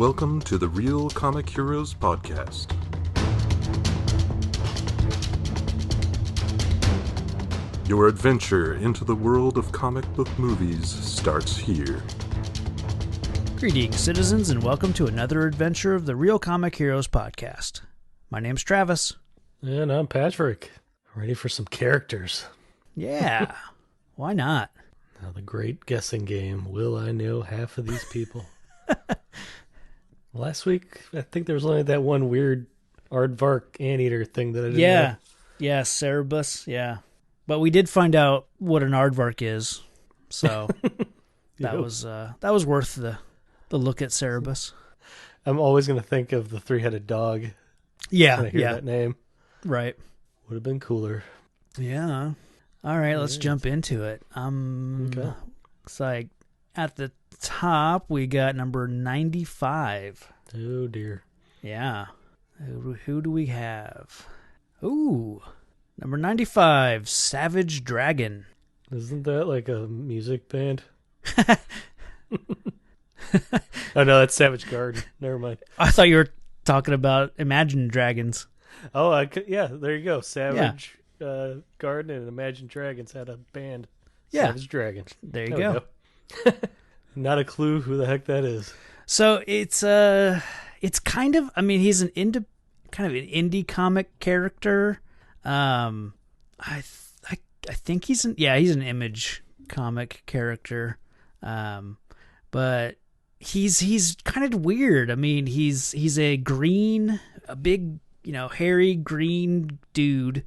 Welcome to the Real Comic Heroes Podcast. Your adventure into the world of comic book movies starts here. Greetings, citizens, and welcome to another adventure of the Real Comic Heroes Podcast. My name's Travis. And I'm Patrick. Ready for some characters. Yeah, why not? Now the great guessing game. Will I know half of these people? Last week, I think there was only that one weird aardvark anteater thing that I didn't know. Yeah, Cerebus, yeah. But we did find out what an aardvark is, so that was worth the look at Cerebus. I'm always going to think of the three-headed dog. Yeah, when I hear that name. Right. Would have been cooler. Yeah. All right, let's jump into it. Okay. Looks like at the top we got number 95. Oh dear. Yeah. Who do we have? Ooh, number 95, Savage Dragon. Isn't that like a music band? Oh no, that's Savage Garden. Never mind. I thought you were talking about Imagine Dragons. Oh, yeah, there you go. Savage Garden and Imagine Dragons had a band. Yeah. Savage Dragon. There you go. Not a clue who the heck that is. So it's kind of, I mean, he's kind of an indie comic character. I think he's an Image comic character. But he's kind of weird. I mean, he's a big, hairy green dude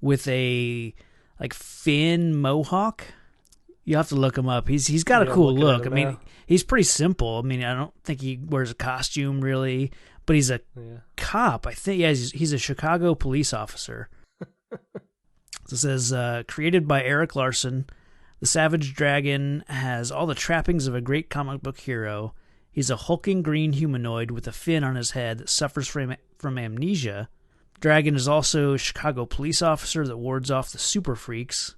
with a like Finn mohawk. You have to look him up. He's got a cool look. I mean, he's pretty simple. I mean, I don't think he wears a costume really, but he's a cop. I think he's a Chicago police officer. So it says, created by Eric Larson, the Savage Dragon has all the trappings of a great comic book hero. He's a hulking green humanoid with a fin on his head that suffers from amnesia. Dragon is also a Chicago police officer that wards off the super freaks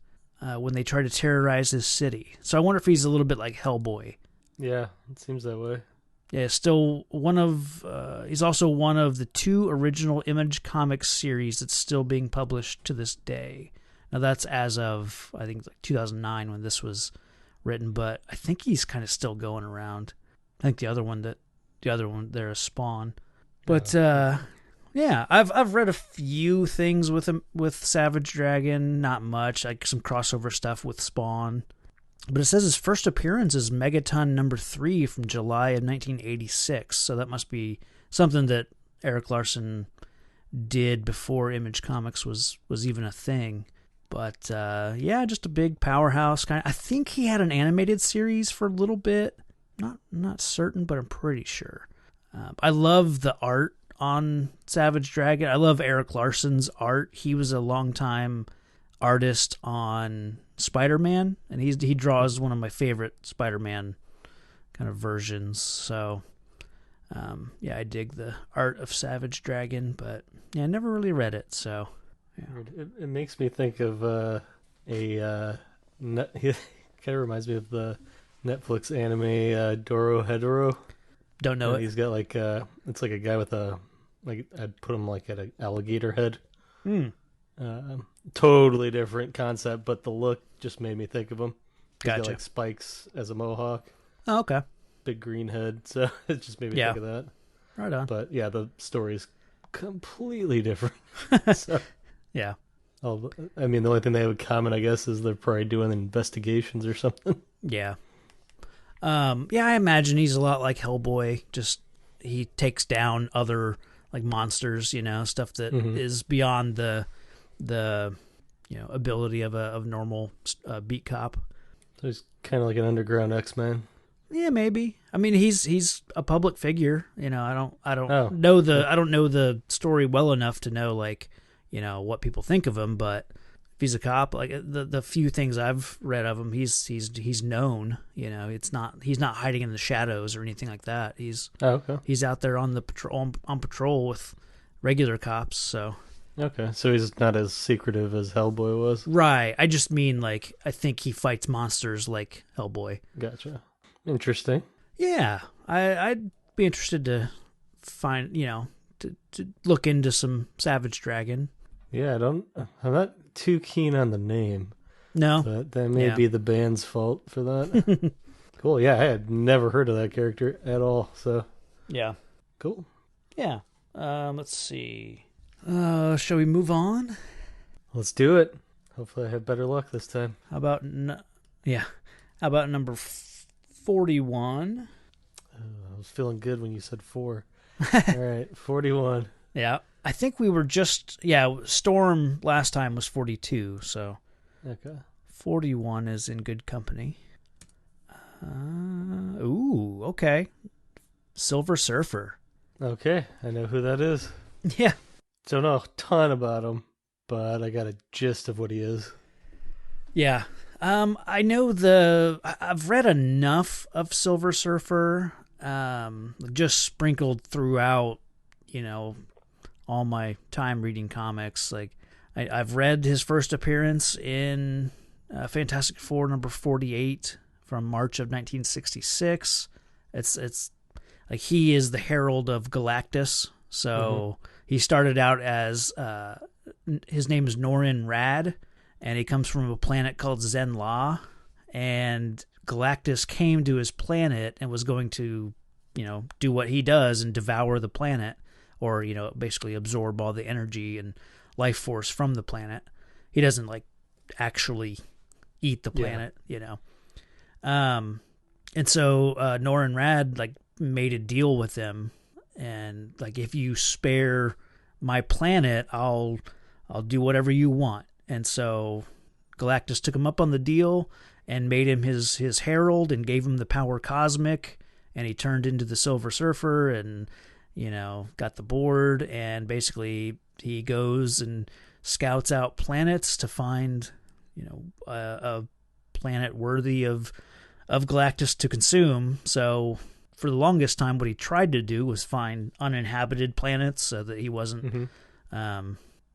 when they try to terrorize his city. So I wonder if he's a little bit like Hellboy. Yeah, it seems that way. Yeah, still he's also one of the two original Image Comics series that's still being published to this day. Now that's as of, I think, like 2009 when this was written, but I think he's kind of still going around. I think the other one there is Spawn. But yeah, I've read a few things with him, with Savage Dragon, not much, like some crossover stuff with Spawn. But it says his first appearance is Megaton number 3 from July of 1986, so that must be something that Eric Larson did before Image Comics was even a thing. But yeah, just a big powerhouse kind of. I think he had an animated series for a little bit. Not certain, but I'm pretty sure. I love the art on Savage Dragon. I love Eric Larson's art. He was a longtime artist on Spider-Man, and he draws one of my favorite Spider-Man kind of versions. So yeah, I dig the art of Savage Dragon, but yeah, I never really read it. So yeah. It makes me think of he kind of reminds me of the Netflix anime Dorohedoro. Don't know it. He's got like it's like a guy with I'd put him like at an alligator head. Totally different concept, but the look just made me think of him. He's got like spikes as a mohawk. Oh, okay. Big green head, so it just made me think of that. Right on. But yeah, the story's completely different. So, yeah. I mean, the only thing they have in common, I guess, is they're probably doing investigations or something. Yeah. Yeah, I imagine he's a lot like Hellboy. Just he takes down other like monsters, stuff that is beyond the ability of a normal beat cop. So he's kind of like an underground X-Men. Yeah, maybe. I mean, he's a public figure. I don't know the story well enough to know like what people think of him, but if he's a cop, like the few things I've read of him, he's known. He's not hiding in the shadows or anything like that. He's out there on patrol with regular cops. So okay, so he's not as secretive as Hellboy was. Right. I just mean like I think he fights monsters like Hellboy. Gotcha. Interesting. Yeah, I be interested to find, to look into some Savage Dragon. Yeah, I'm not too keen on the name, No, but that may be the band's fault for that. Cool. Yeah, I had never heard of that character at all. So yeah, cool. yeah. Let's see. Shall we move on? Let's do it. Hopefully, I have better luck this time. How about How about number 41? I was feeling good when you said 4. All right, 41. Yeah, I think we were just Storm last time was 42, so Okay. 41 is in good company. Okay. Silver Surfer. Okay, I know who that is. Yeah. Don't know a ton about him, but I got a gist of what he is. Yeah. I know I've read enough of Silver Surfer, just sprinkled throughout, all my time reading comics. Like, I've read his first appearance in Fantastic Four number 48 from March of 1966. It's like he is the herald of Galactus. So he started out as his name is Norrin Rad, and he comes from a planet called Zenla. And Galactus came to his planet and was going to, do what he does and devour the planet, or basically absorb all the energy and life force from the planet. He doesn't actually eat the planet, And so Norrin Rad made a deal with him, and if you spare my planet, I'll do whatever you want. And so Galactus took him up on the deal and made him his herald and gave him the power cosmic, and he turned into the Silver Surfer and got the board, and basically he goes and scouts out planets to find a planet worthy of Galactus to consume. So for the longest time, what he tried to do was find uninhabited planets so that he wasn't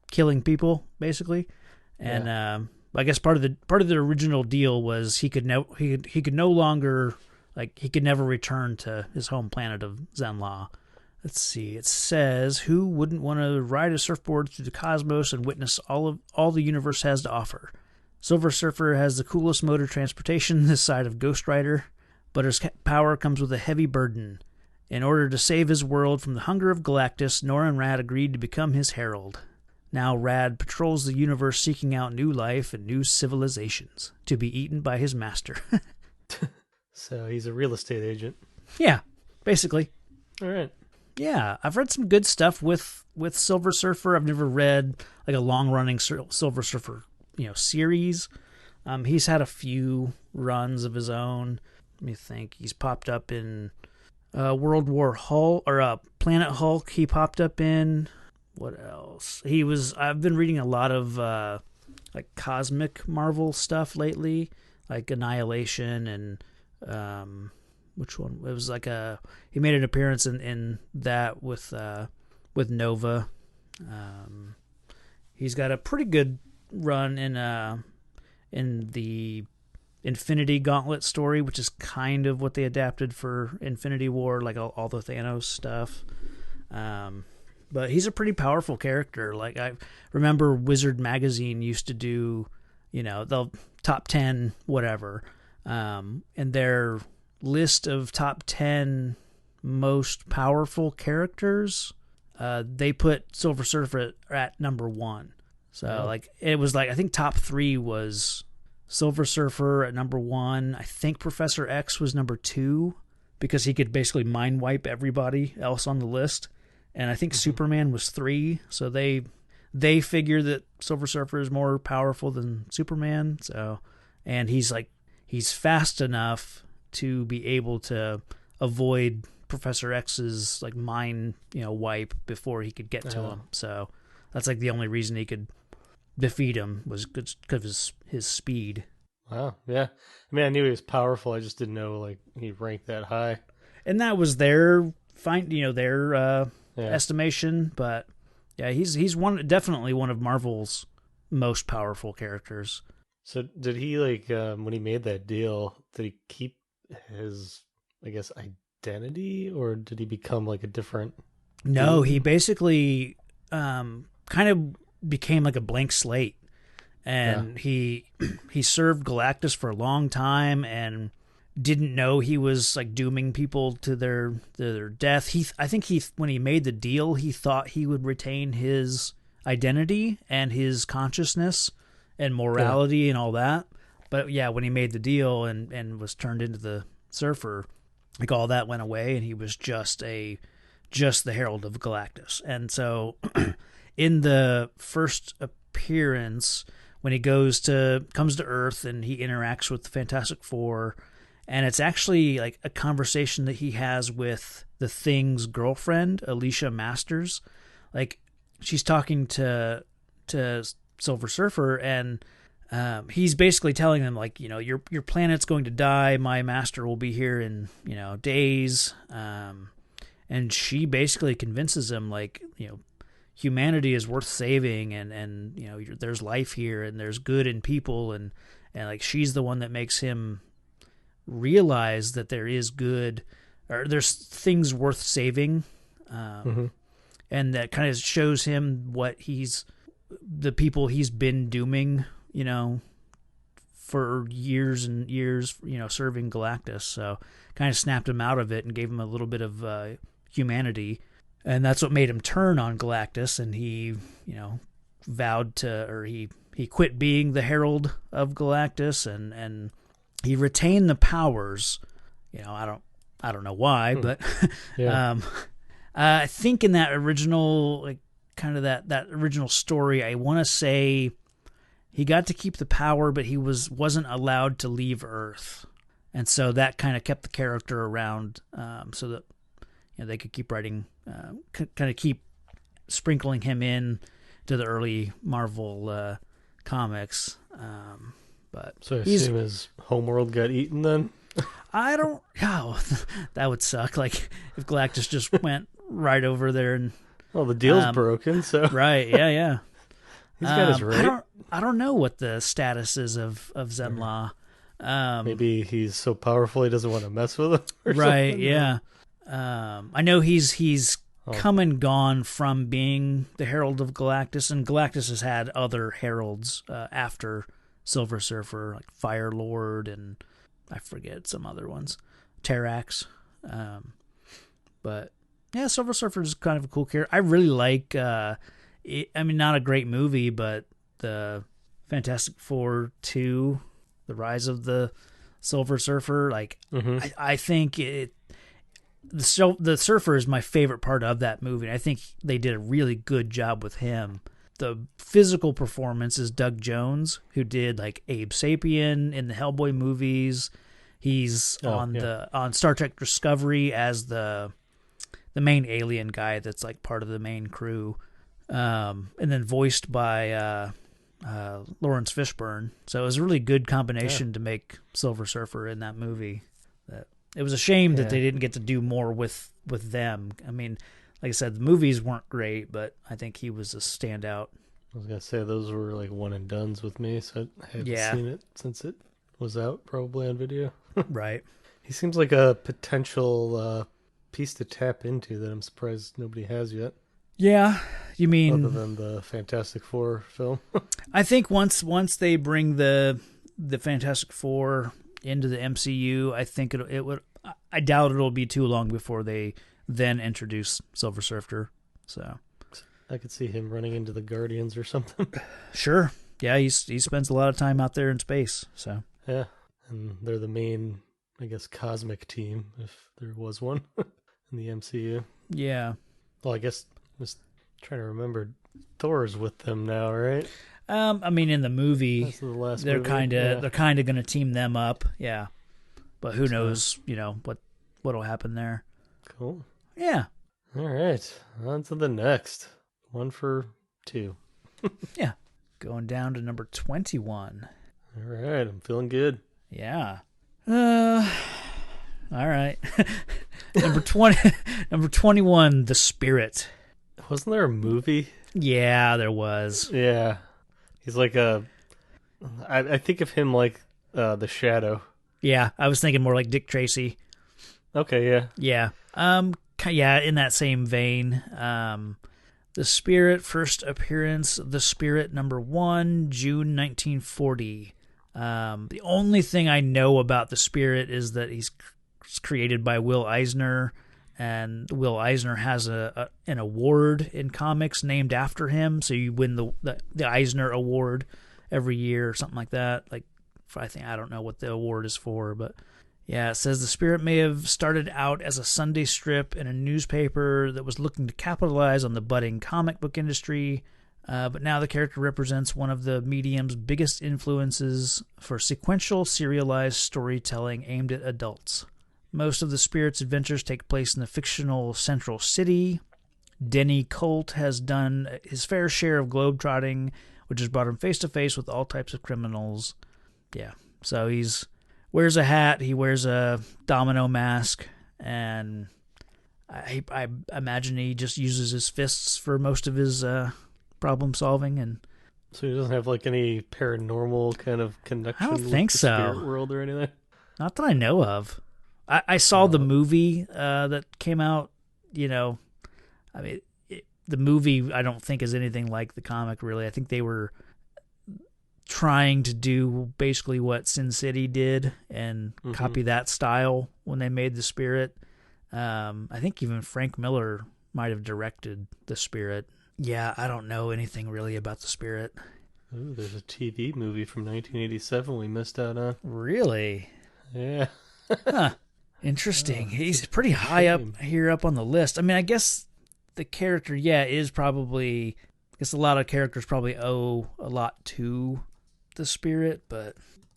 killing people, basically. And I guess part of the original deal was he could no longer he could never return to his home planet of Zenla. Let's see. It says, who wouldn't want to ride a surfboard through the cosmos and witness all the universe has to offer? Silver Surfer has the coolest mode of transportation this side of Ghost Rider, but his power comes with a heavy burden. In order to save his world from the hunger of Galactus, Norrin Rad agreed to become his herald. Now Rad patrols the universe seeking out new life and new civilizations to be eaten by his master. So he's a real estate agent. Yeah, basically. All right. Yeah, I've read some good stuff with Silver Surfer. I've never read a long-running Silver Surfer, series. He's had a few runs of his own. Let me think. He's popped up in World War Hulk, or Planet Hulk. He popped up in. What else? I've been reading a lot of cosmic Marvel stuff lately, like Annihilation and which one? It was he made an appearance in that with Nova. He's got a pretty good run in the Infinity Gauntlet story, which is kind of what they adapted for Infinity War, all the Thanos stuff. But he's a pretty powerful character. I remember Wizard Magazine used to do, the top 10 whatever, and their list of top 10 most powerful characters, they put Silver Surfer at number 1. So it was I think top 3 was Silver Surfer at number 1. I think Professor X was number 2 because he could basically mind wipe everybody else on the list. And I think Superman was 3, so they figure that Silver Surfer is more powerful than Superman. So, and he's fast enough to be able to avoid Professor X's mind wipe before he could get to him. So that's the only reason he could defeat him was because of his speed. Wow, yeah. I mean, I knew he was powerful. I just didn't know he ranked that high. And that was their estimation, but yeah, he's definitely one of Marvel's most powerful characters. So did he when he made that deal, did he keep his identity, or did he become like a different? No, he basically kind of became like a blank slate, and he served Galactus for a long time and didn't know he was like dooming people to their death. I think when he made the deal, he thought he would retain his identity and his consciousness and morality and all that. But yeah, when he made the deal and was turned into the Surfer, like all that went away, and he was just the Herald of Galactus. And so in the first appearance, when he comes to Earth and he interacts with the Fantastic Four, and it's actually like a conversation that he has with the Thing's girlfriend, Alicia Masters. Like, she's talking to Silver Surfer, and he's basically telling them, like, your planet's going to die. My master will be here in, days. And she basically convinces him, like, humanity is worth saving, and there's life here, and there's good in people, and like she's the one that makes him realize that there is good, or there's things worth saving, and that kind of shows him the people he's been dooming, for years and years, serving Galactus. So kind of snapped him out of it and gave him a little bit of humanity, and that's what made him turn on Galactus. And he, vowed to, or he quit being the Herald of Galactus, and he retained the powers. I don't know why, but I think in that original, like, kind of that original story, I want to say he got to keep the power, but he wasn't allowed to leave Earth, and so that kind of kept the character around, so that they could keep writing, kind of keep sprinkling him in to the early Marvel comics. But so I assume his homeworld got eaten then? I don't. Oh, that would suck. Like if Galactus just went right over there and. Well, the deal's broken, so. Right. Yeah. He's got his right. I don't know what the status is of Zenla. Maybe he's so powerful he doesn't want to mess with him. Right. Something. Yeah. I know he's come and gone from being the Herald of Galactus, and Galactus has had other heralds after Silver Surfer, like Fire Lord, and I forget some other ones, Terrax. But yeah, Silver Surfer is kind of a cool character. I really like. Not a great movie, but the Fantastic Four 2, The Rise of the Silver Surfer. Like, I think the Surfer is my favorite part of that movie. I think they did a really good job with him. The physical performance is Doug Jones, who did like Abe Sapien in the Hellboy movies. He's on Star Trek Discovery as the main alien guy that's like part of the main crew, and then voiced by Lawrence Fishburne. So it was a really good combination to make Silver Surfer in that movie. It was a shame that they didn't get to do more with them. I mean, like I said, the movies weren't great, but I think he was a standout. I was gonna say those were like one and dones with me, so I haven't seen it since it was out, probably on video. Right. He seems like a potential piece to tap into that I'm surprised nobody has yet. Yeah, you mean other than the Fantastic Four film? I think once they bring the Fantastic Four into the MCU, I think it would. I doubt it'll be too long before they then introduce Silver Surfer. So I could see him running into the Guardians or something. Sure. Yeah, he spends a lot of time out there in space. So yeah, and they're the main, I guess, cosmic team, if there was one, in the MCU. Yeah. Well, I guess I'm just trying to remember. Thor's with them now, right? In the movie, they're kind of going to team them up. Yeah. But who knows, what'll happen there. Cool. Yeah. All right. On to the next. 1 for 2. Yeah. Going down to number 21. All right. I'm feeling good. Yeah. All right. Number 21, The Spirit. Wasn't there a movie? Yeah, there was. Yeah. He's like I think of him like the Shadow. Yeah, I was thinking more like Dick Tracy. Okay, yeah. Yeah. Yeah, in that same vein. The Spirit, first appearance, The Spirit #1, June 1940. The only thing I know about The Spirit is that he's created by Will Eisner, and Will Eisner has an award in comics named after him, so you win the Eisner Award every year or something like that. Like, I don't know what the award is for, but yeah, it says The Spirit may have started out as a Sunday strip in a newspaper that was looking to capitalize on the budding comic book industry, but now the character represents one of the medium's biggest influences for sequential, serialized storytelling aimed at adults. Most of the Spirit's adventures take place in the fictional Central City. Denny Colt has done his fair share of globetrotting, which has brought him face to face with all types of criminals. Yeah, so he's wears a hat, he wears a domino mask, and I imagine he just uses his fists for most of his problem solving. And so he doesn't have like any paranormal kind of connection. I don't with think the so. spirit world or anything. Not that I know of. I saw the movie that came out. I mean, the movie I don't think is anything like the comic. Really, I think they were trying to do basically what Sin City did and copy that style when they made The Spirit. I think even Frank Miller might have directed The Spirit. Yeah, I don't know anything really about The Spirit. Ooh, there's a TV movie from 1987 we missed out on. Really? Yeah. Huh. Interesting. He's pretty high up on the list. I mean, I guess the character, is probably... I guess a lot of characters probably owe a lot to The Spirit, but...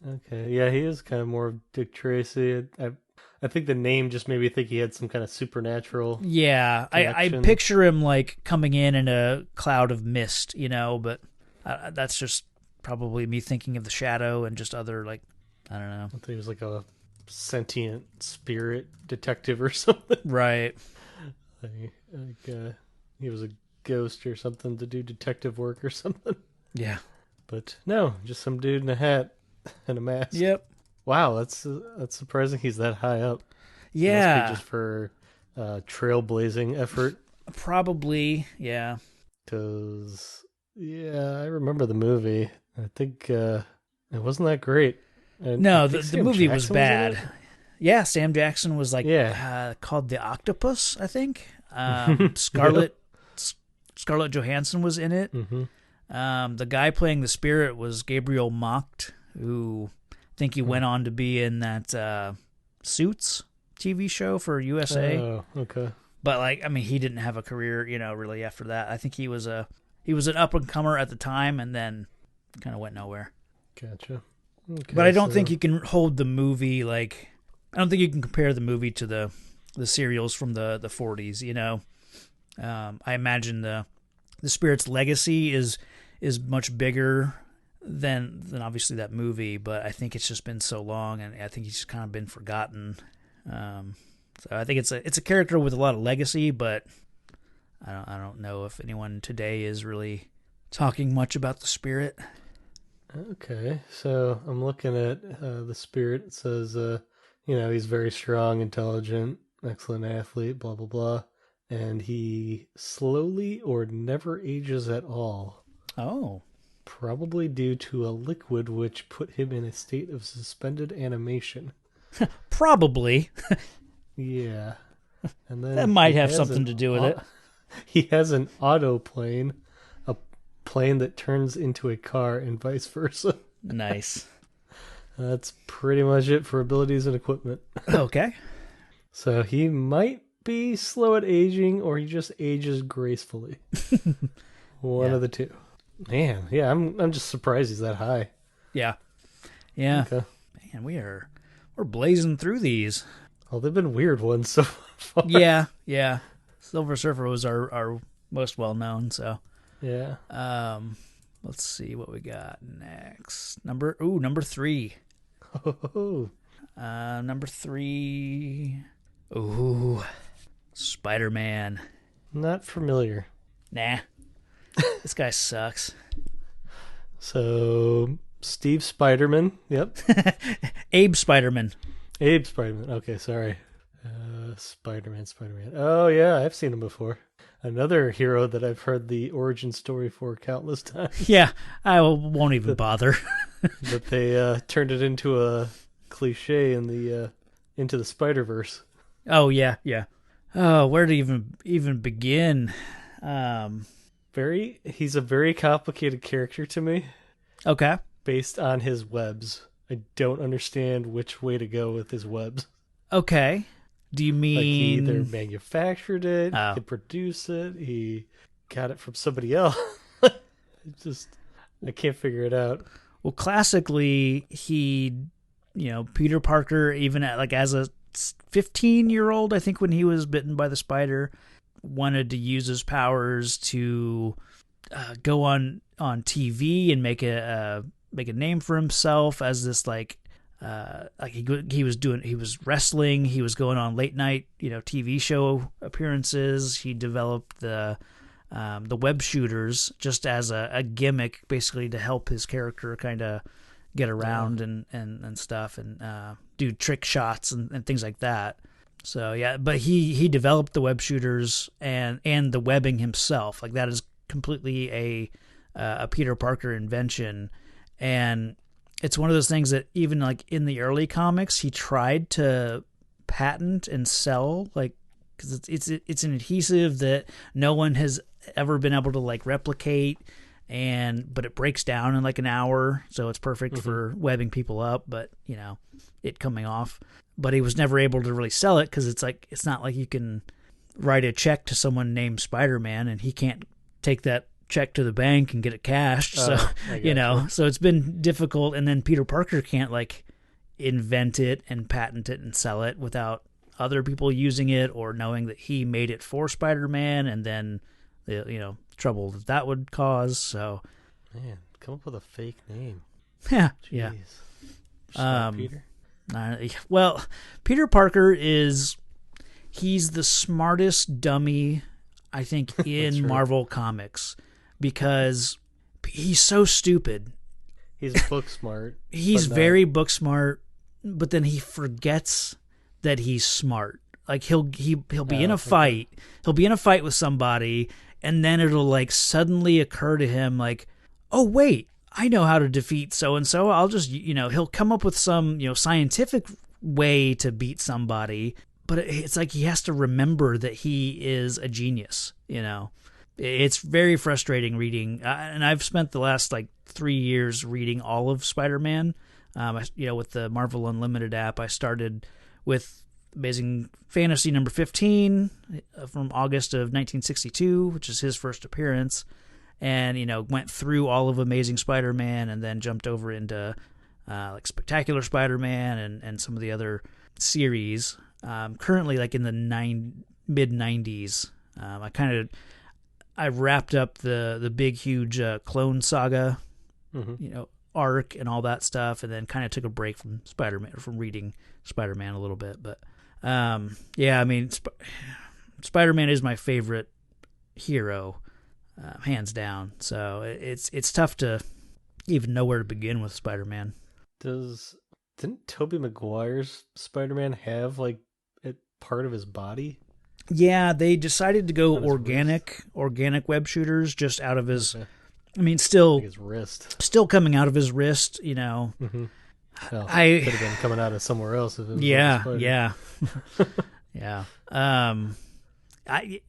Okay, yeah, he is kind of more of Dick Tracy. I think the name just made me think he had some kind of supernatural. Yeah, I picture him like coming in a cloud of mist, but that's just probably me thinking of the Shadow and just other, like, I don't know. I think he was like a sentient spirit detective or something. Right. Like he was a ghost or something to do detective work or something. Yeah. But no, just some dude in a hat and a mask. Yep. Wow, that's surprising he's that high up. Yeah. Must be just for trailblazing effort. Probably, yeah. Because, I remember the movie. I think it wasn't that great. And no, the movie was bad. Yeah, Sam Jackson was like called the Octopus, I think. Scarlett Johansson was in it. Mm-hmm. The guy playing the Spirit was Gabriel Macht, who I think he went on to be in that Suits TV show for USA. Oh, okay. But he didn't have a career, really after that. I think he was an up and comer at the time, and then kind of went nowhere. Gotcha. Okay, but I don't think you can hold the movie I don't think you can compare the movie to the serials from the 40s. I imagine the Spirit's legacy is much bigger than obviously that movie, but I think it's just been so long, and I think he's kind of been forgotten. So I think it's a character with a lot of legacy, but I don't know if anyone today is really talking much about the Spirit. Okay, so I'm looking at the Spirit. It says, he's very strong, intelligent, excellent athlete, blah, blah, blah. And he slowly or never ages at all. Oh. Probably due to a liquid which put him in a state of suspended animation. Probably. Yeah. And then that might have something to do with it. He has an autoplane, a plane that turns into a car and vice versa. Nice. That's pretty much it for abilities and equipment. Okay. So he might be slow at aging, or he just ages gracefully. One of the two. Man, yeah, I'm just surprised he's that high. Yeah. Yeah. Okay. Man, we're blazing through these. Oh, they've been weird ones so far. Yeah. Silver Surfer was our most well known, so. Yeah. Let's see what we got next. Number 3. Oh. Number 3. Ooh. Spider-Man. Not familiar. Nah. This guy sucks. So, Steve Spiderman. Yep. Abe Spiderman. Abe Spiderman. Okay, sorry. Spider-Man. Oh yeah, I've seen him before. Another hero that I've heard the origin story for countless times. Yeah, I won't even bother. But they turned it into a cliche in the Into the Spider-Verse. Oh yeah, yeah. Oh, where to even begin? He's a very complicated character to me, Okay. based on his webs. I don't understand which way to go with his webs. Okay. Do you mean Like he either manufactured it, Oh. he could produce it, he got it from somebody else. I can't figure it out. Well, classically, Peter Parker, even as a 15-year-old, I think when he was bitten by the spider, wanted to use his powers to go on TV and make a name for himself as this he was wrestling, he was going on late night TV show appearances. He developed the web shooters just as a gimmick, basically to help his character kind of get around and stuff, and do trick shots and things like that. So yeah, but he developed the web shooters and the webbing himself. Like that is completely a Peter Parker invention, and it's one of those things that even like in the early comics he tried to patent and sell, like, because it's an adhesive that no one has ever been able to like replicate, but it breaks down in like an hour, so it's perfect for webbing people up, but it coming off. But he was never able to really sell it because it's not like you can write a check to someone named Spider-Man and he can't take that check to the bank and get it cashed. So so it's been difficult, and then Peter Parker can't like invent it and patent it and sell it without other people using it or knowing that he made it for Spider-Man, and then the trouble that would cause. So man, come up with a fake name. Yeah. Jeez. Yeah. Smart Peter. Well, Peter Parker he's the smartest dummy, I think, in Marvel Comics, because he's so stupid. He's book smart. He's very book smart, but then he forgets that he's smart. Like he'll be in a fight. He'll be in a fight with somebody, and then it'll like suddenly occur to him like, oh wait, I know how to defeat so and so. I'll just he'll come up with some scientific way to beat somebody, but it's like he has to remember that he is a genius. It's very frustrating reading, and I've spent the last like 3 years reading all of Spider-Man. With the Marvel Unlimited app, I started with Amazing Fantasy number 15 from August of 1962, which is his first appearance, and went through all of Amazing Spider-Man, and then jumped over into like Spectacular Spider-Man and some of the other series. Currently, like in the mid 90s, I wrapped up the big huge Clone Saga, arc and all that stuff, and then kind of took a break from Spider-Man, from reading Spider-Man a little bit. But Spider-Man is my favorite hero, hands down. So it's tough to even know where to begin with Spider-Man. Didn't Tobey Maguire's Spider-Man have like it part of his body? Yeah, they decided to go organic web shooters just out of his. Okay. I mean, still his wrist, still coming out of his wrist. Well, could have been coming out of somewhere else. If it was yeah.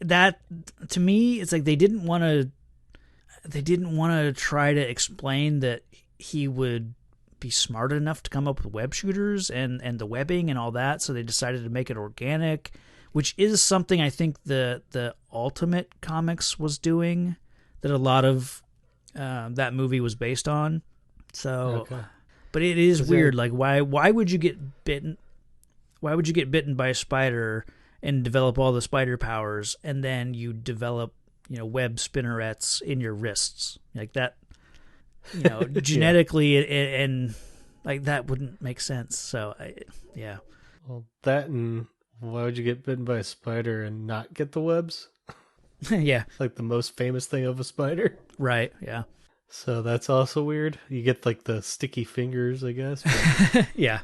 That to me, it's like they didn't want to try to explain that he would be smart enough to come up with web shooters and the webbing and all that, so they decided to make it organic, which is something I think the Ultimate Comics was doing, that a lot of that movie was based on. So, but it is weird. Like, why would you get bitten? Why would you get bitten by a spider and develop all the spider powers, and then you develop web spinnerets in your wrists like that? Genetically, and like that wouldn't make sense. So, Well, that, and why would you get bitten by a spider and not get the webs? Yeah. Like the most famous thing of a spider. Right, yeah. So that's also weird. You get like the sticky fingers, I guess. But, yeah.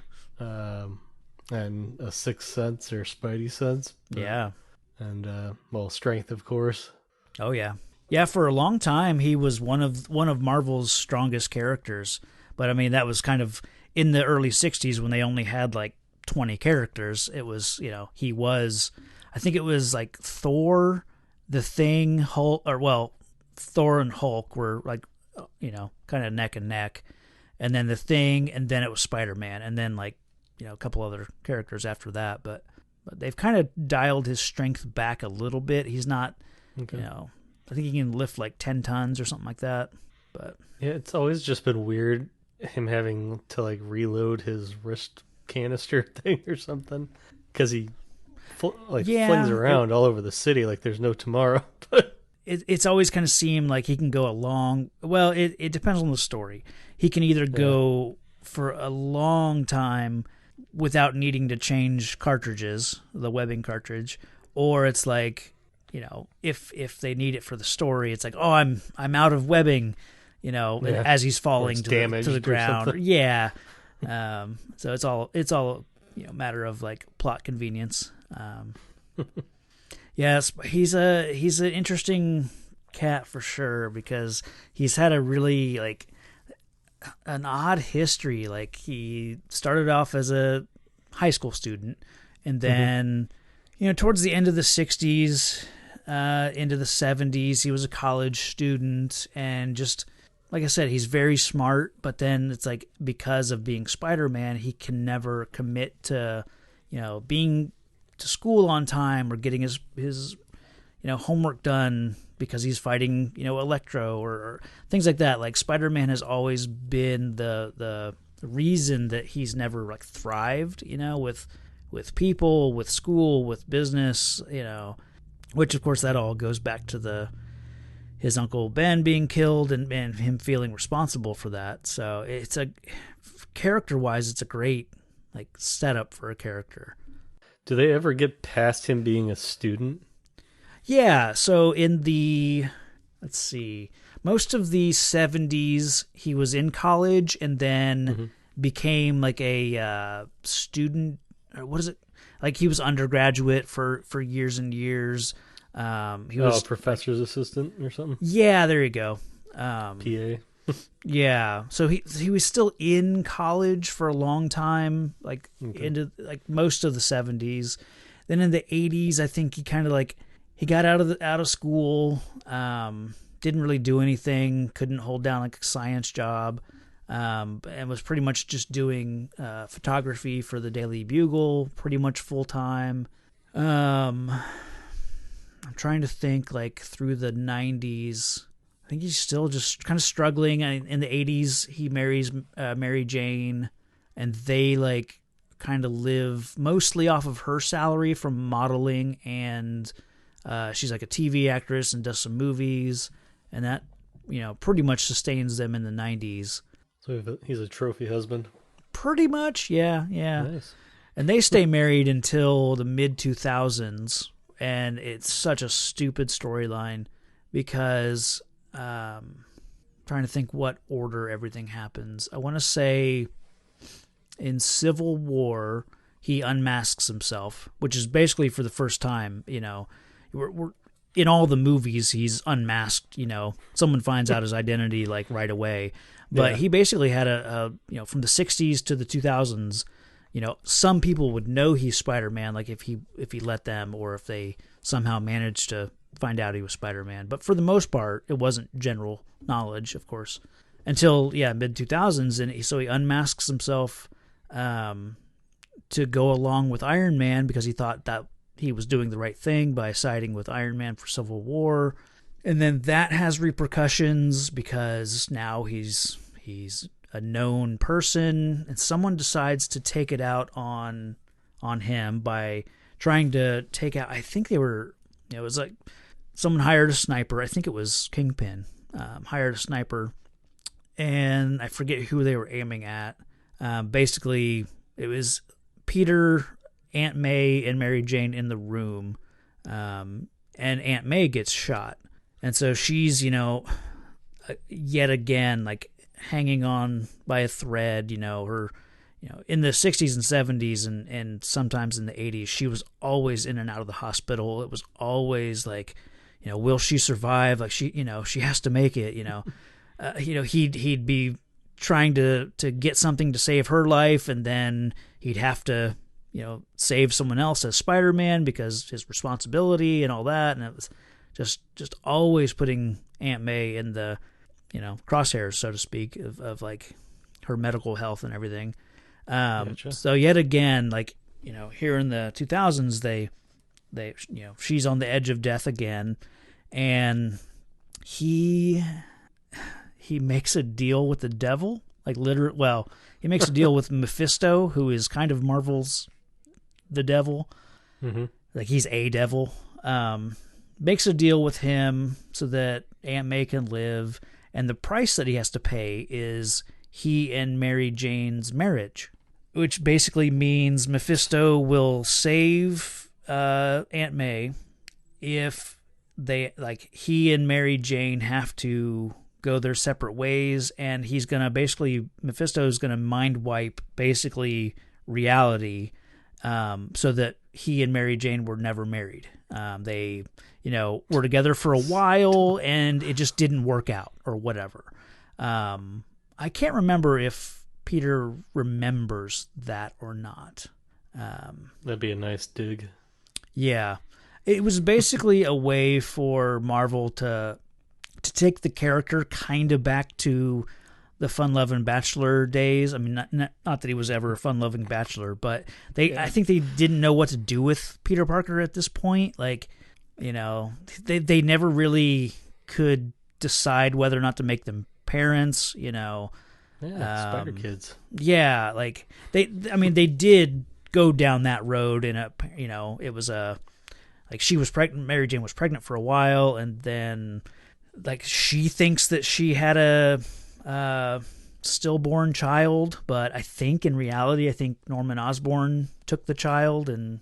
and a sixth sense or spidey sense. Yeah. And well, strength, of course. Oh yeah. Yeah, for a long time he was one of Marvel's strongest characters. But I mean, that was kind of in the early 60s when they only had like 20 characters. It was, he was, I think it was like Thor, the Thing, Hulk, or well, Thor and Hulk were like, kind of neck and neck. And then the Thing, and then it was Spider-Man, and then like, a couple other characters after that. But they've kind of dialed his strength back a little bit. He's not, Okay. I think he can lift like 10 tons or something like that. But yeah, it's always just been weird him having to like reload his wrist canister thing or something, because he flings around all over the city like there's no tomorrow. It's always kind of seemed like he can go a long. Well, it depends on the story. He can either go for a long time without needing to change cartridges, the webbing cartridge, or it's like, if they need it for the story, it's like, oh, I'm out of webbing, as he's falling to the ground. Yeah. So it's all matter of like plot convenience. Yes, he's an interesting cat for sure, because he's had a really like an odd history. Like he started off as a high school student, and then towards the end of the 60s, into the 70s, he was a college student, and just like I said, he's very smart, but then it's like because of being Spider-Man, he can never commit to being to school on time or getting his homework done because he's fighting Electro or things like that. Like Spider-Man has always been the reason that he's never like thrived, with people, with school, with business, which of course that all goes back to his Uncle Ben being killed and him feeling responsible for that. So it's character-wise, it's a great like setup for a character. Do they ever get past him being a student? Yeah, so in let's see, most of the 70s, he was in college and then became like a student, or what is it? Like he was undergraduate for years and years. He was professor's assistant or something? Yeah, there you go. PA. Yeah, so he was still in college for a long time, like into like most of the 70s. Then in the 80s, I think he kind of like he got out of school, didn't really do anything, couldn't hold down like a science job, and was pretty much just doing photography for the Daily Bugle, pretty much full time. I'm trying to think like through the 90s. I think he's still just kind of struggling. In the 80s, he marries Mary Jane, and they like kind of live mostly off of her salary from modeling, and she's like a TV actress and does some movies, and that pretty much sustains them in the 90s. So he's a trophy husband. Pretty much, yeah. Nice. And they stay married until the mid 2000s, and it's such a stupid storyline because. Trying to think what order everything happens. I want to say in Civil War he unmasks himself, which is basically for the first time. We're in all the movies he's unmasked. Someone finds out his identity like right away. But he basically had a from the 60s to the 2000s. Some people would know he's Spider-Man, like if he let them, or if they somehow managed to find out he was Spider-Man. But for the most part, it wasn't general knowledge, of course, until mid 2000s, and so he unmasks himself to go along with Iron Man because he thought that he was doing the right thing by siding with Iron Man for Civil War, and then that has repercussions because now he's a known person, and someone decides to take it out on him by trying to take out. I think they were. It was like someone hired a sniper. I think it was Kingpin. Hired a sniper, and I forget who they were aiming at. Basically, it was Peter, Aunt May, and Mary Jane in the room, and Aunt May gets shot. And so she's, yet again, like hanging on by a thread, her, in the 60s and 70s and sometimes in the 80s, she was always in and out of the hospital. It was always like, will she survive? Like she has to make it, he'd be trying to get something to save her life, and then he'd have to, save someone else as Spider-Man because his responsibility and all that. And it was just always putting Aunt May in the, crosshairs, so to speak, of like her medical health and everything. Gotcha. So yet again, like, here in the 2000s, they, she's on the edge of death again, and he makes a deal with the devil, like literally. Well, he makes a deal with Mephisto, who is kind of Marvel's the devil. Mm-hmm. Like he's a devil. Makes a deal with him so that Aunt May can live, and the price that he has to pay is he and Mary Jane's marriage, which basically means Mephisto will save Aunt May if he and Mary Jane have to go their separate ways, and Mephisto's gonna mind wipe basically reality, so that he and Mary Jane were never married. They were together for a while and it just didn't work out or whatever. I can't remember if Peter remembers that or not. That'd be a nice dig. Yeah. It was basically a way for Marvel to take the character kind of back to the fun-loving bachelor days. I mean, not that he was ever a fun-loving bachelor, but I think they didn't know what to do with Peter Parker at this point. Like, they never really could decide whether or not to make them parents, Yeah, Spider Kids. Yeah, like they did go down that road, and it was she was pregnant. Mary Jane was pregnant for a while, and then like she thinks that she had a stillborn child, but I think in reality, Norman Osborn took the child, and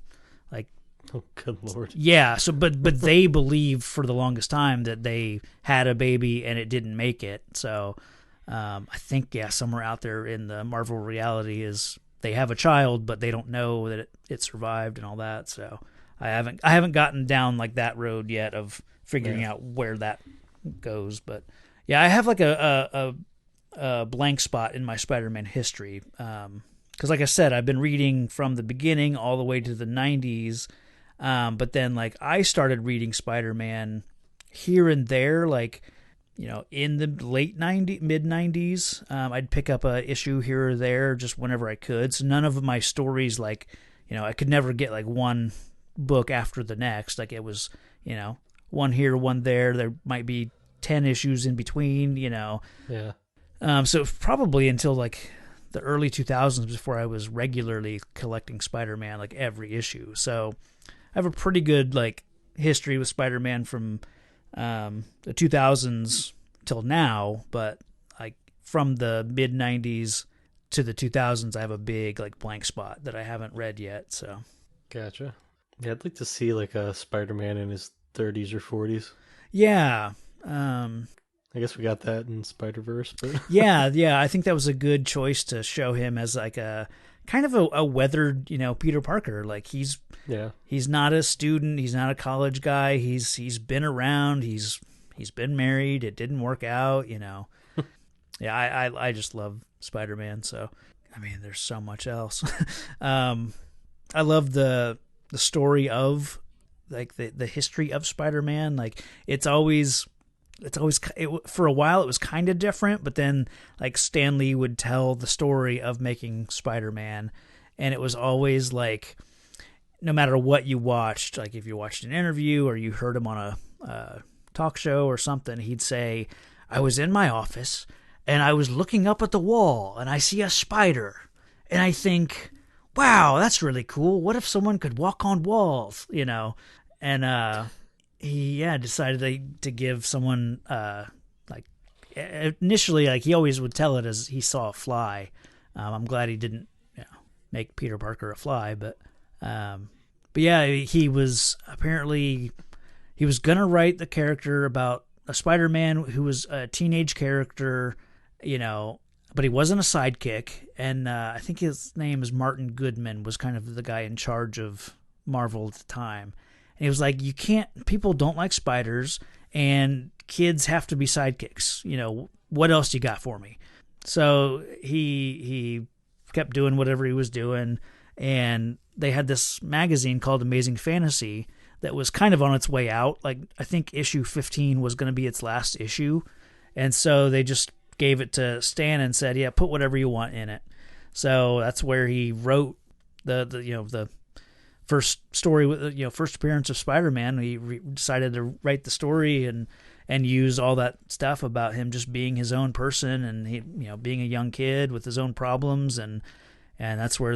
like, oh good lord, yeah. So, but they believed for the longest time that they had a baby and it didn't make it. So, I think somewhere out there in the Marvel reality is they have a child, but they don't know that it survived and all that. So, I haven't gotten down like that road yet of figuring out where that goes, but yeah, I have like a blank spot in my Spider-Man history, because like I said, I've been reading from the beginning all the way to the 90s, but then like I started reading Spider-Man here and there, like in the late 90s, mid 90s. I'd pick up a issue here or there just whenever I could. So none of my stories, like I could never get like one book after the next. Like it was one here, one there. There might be 10 issues in between. Yeah. So probably until like the early 2000s before I was regularly collecting Spider-Man, like every issue. So I have a pretty good like history with Spider-Man from the 2000s till now, but like from the mid 90s to the 2000s, I have a big like blank spot that I haven't read yet. So gotcha. Yeah, I'd like to see like a Spider-Man in his 30s or 40s. Yeah. I guess we got that in Spider-Verse, but yeah, I think that was a good choice to show him as like a kind of a weathered, Peter Parker. Like he's not a student, he's not a college guy. He's been around, he's been married, it didn't work out, Yeah, I just love Spider-Man, so I mean there's so much else. I love the story of like the history of Spider-Man. Like it's always for a while it was kind of different, but then like Stan Lee would tell the story of making Spider-Man, and it was always like no matter what you watched, like if you watched an interview or you heard him on a talk show or something, he'd say, I was in my office and I was looking up at the wall and I see a spider and I think, wow, that's really cool. What if someone could walk on walls, And he decided to give someone like initially, like he always would tell it as he saw a fly. I'm glad he didn't make Peter Parker a fly, but yeah, he was gonna write the character about a Spider-Man who was a teenage character, but he wasn't a sidekick. And I think his name is Martin Goodman, was kind of the guy in charge of Marvel at the time. And he was like, people don't like spiders, and kids have to be sidekicks. What else you got for me? So he kept doing whatever he was doing, and they had this magazine called Amazing Fantasy that was kind of on its way out. Like, I think issue 15 was going to be its last issue, and so they just gave it to Stan and said, "Yeah, put whatever you want in it." So that's where he wrote the first story with first appearance of Spider-Man. He decided to write the story and use all that stuff about him just being his own person, and he being a young kid with his own problems, and that's where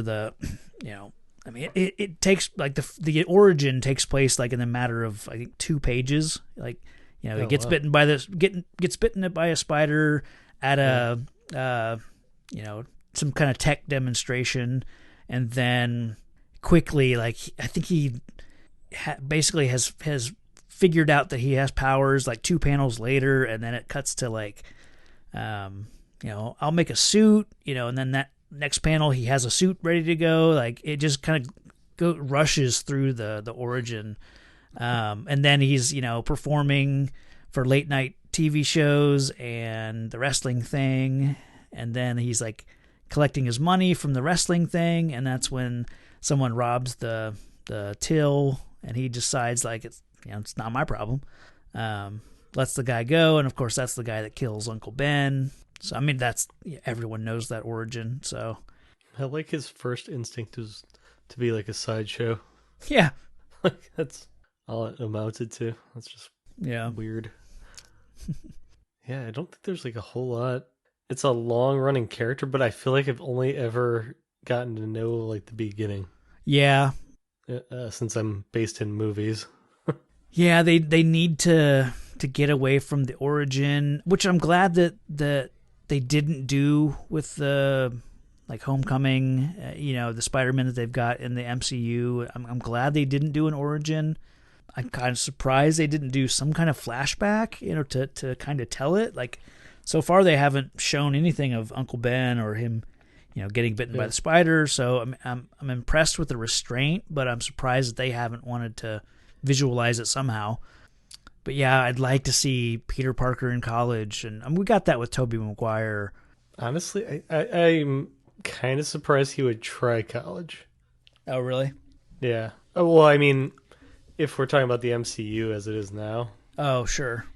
it takes, like, the origin takes place like in a matter of, I think, 2 pages. Like, he gets bitten by gets bitten by a spider at a some kind of tech demonstration, and then quickly, like, I think he basically has figured out that he has powers like 2 panels later, and then it cuts to like, I'll make a suit, and then that next panel he has a suit ready to go. Like, it just kind of rushes through the origin, and then he's performing for late night TV shows and the wrestling thing, and then he's like collecting his money from the wrestling thing, and that's when someone robs the till, and he decides, like, it's not my problem. Lets the guy go, and of course that's the guy that kills Uncle Ben. So I mean, everyone knows that origin. So I like his first instinct was to be like a sideshow. Yeah, like that's all it amounted to. That's just weird. Yeah, I don't think there's like a whole lot. It's a long running character, but I feel like I've only ever gotten to know like the beginning. Yeah. Since I'm based in movies. Yeah, they need to get away from the origin, which I'm glad that they didn't do with the like Homecoming, the Spider-Man that they've got in the MCU. I'm glad they didn't do an origin. I'm kind of surprised they didn't do some kind of flashback, to kind of tell it. Like, so far they haven't shown anything of Uncle Ben or him, getting bitten by the spider. So I'm impressed with the restraint, but I'm surprised that they haven't wanted to visualize it somehow. But yeah, I'd like to see Peter Parker in college, and we got that with Tobey Maguire. Honestly, I'm kind of surprised he would try college. Oh, really? Yeah. Oh, well, I mean, if we're talking about the MCU as it is now. Oh, sure.